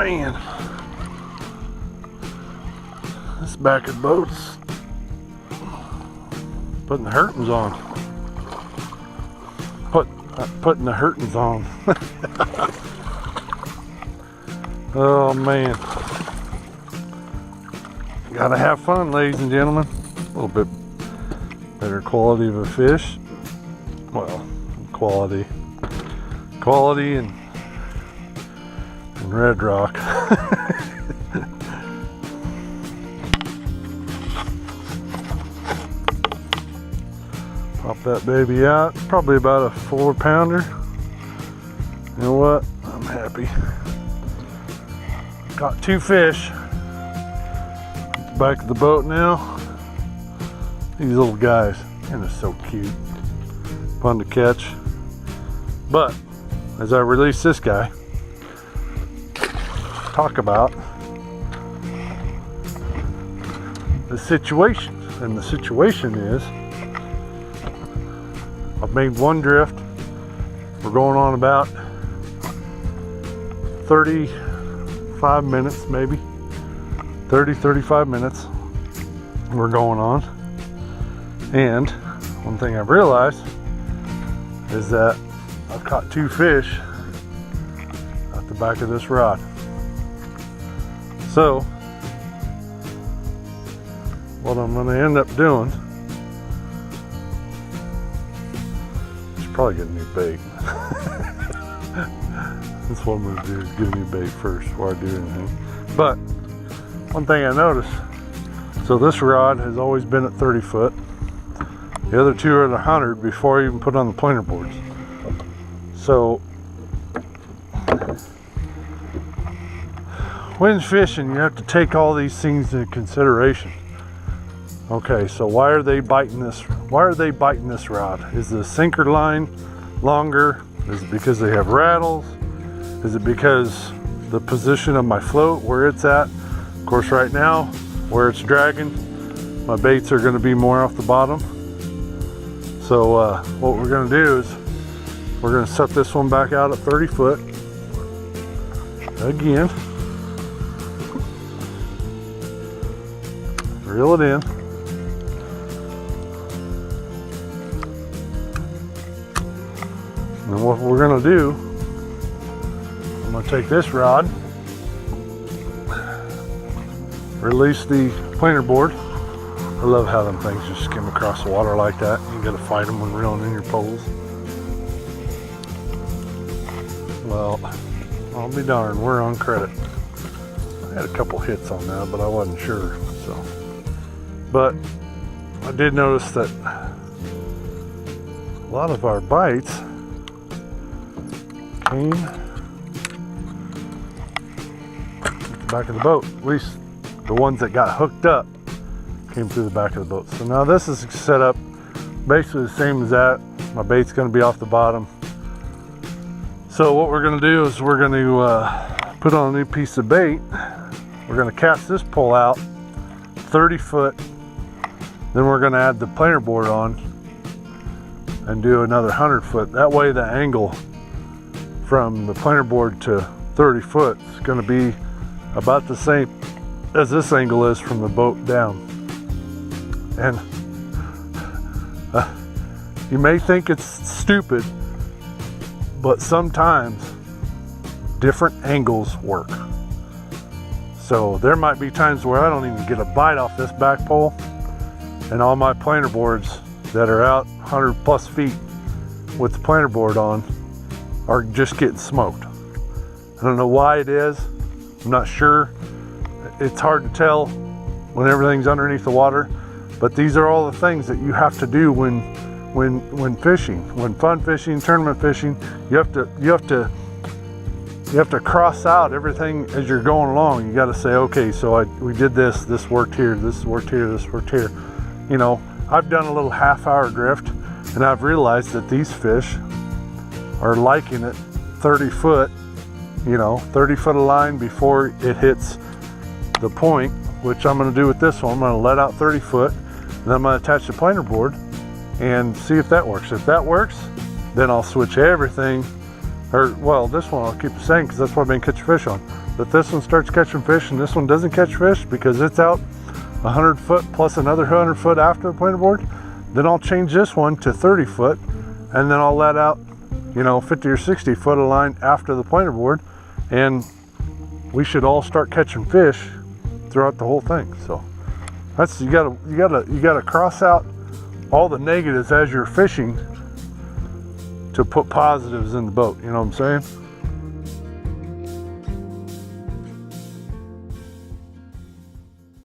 man. This back of the boat's putting the hurtins on. Putting the hurtins on. Oh man. Gotta have fun, ladies and gentlemen. A little bit better quality of a fish. Well, quality and red rock. Pop that baby out. Probably about a 4-pounder. You know what? I'm happy. Got 2 fish. At the back of the boat now. These little guys, and they're so cute. Fun to catch. But as I release this guy, talk about the situation. And the situation is, I've made 1 drift. We're going on about 35 minutes, maybe 35 minutes we're going on. And one thing I've realized is that I've caught 2 fish at the back of this rod. So what I'm going to end up doing is probably get a new bait. That's what I'm going to do, is get a new bait first before I do anything. But one thing I noticed, so this rod has always been at 30 foot. The other 2 are at 100 before I even put on the pointer boards. So when fishing, you have to take all these things into consideration. Okay, so why are they biting this? Why are they biting this rod? Is the sinker line longer? Is it because they have rattles? Is it because the position of my float, where it's at? Of course, right now, where it's dragging, my baits are going to be more off the bottom. So what we're going to do is we're going to set this one back out at 30 foot again. Reel it in. And what we're going to do, I'm going to take this rod, release the planer board. I love how them things just skim across the water like that. You got to fight them when reeling in your poles. Well, I'll be darned, we're on credit. I had a couple hits on that, but I wasn't sure. So, but I did notice that a lot of our bites came at the back of the boat. At least the ones that got hooked up came through the back of the boat. So now this is set up basically the same as that. My bait's going to be off the bottom. So what we're going to do is we're going to put on a new piece of bait. We're going to cast this pole out 30 foot. Then we're going to add the planer board on and do another 100 foot. That way the angle from the planer board to 30 foot is going to be about the same as this angle is from the boat down. And you may think it's stupid, but sometimes different angles work. So there might be times where I don't even get a bite off this back pole, and all my planer boards that are out 100 plus feet with the planer board on are just getting smoked. I don't know why it is. I'm not sure. It's hard to tell when everything's underneath the water, but these are all the things that you have to do when fishing, when fun fishing, tournament fishing. You have to cross out everything as you're going along. You got to say, okay, so we did this. This worked here. This worked here. This worked here. You know, I've done a little half-hour drift, and I've realized that these fish are liking it 30 foot. You know, 30 foot of line before it hits the point, which I'm going to do with this one. I'm going to let out 30 foot, and then I'm going to attach the planer board and see if that works. If that works, then I'll switch everything, or well, this one I'll keep the same because that's what I've been catching fish on. that this one starts catching fish and this one doesn't catch fish because it's out 100 foot plus another 100 foot after the pointer board, then I'll change this one to 30 foot and then I'll let out, you know, 50 or 60 foot of line after the pointer board, and we should all start catching fish throughout the whole thing. So that's, you gotta cross out all the negatives as you're fishing to put positives in the boat, you know what I'm saying?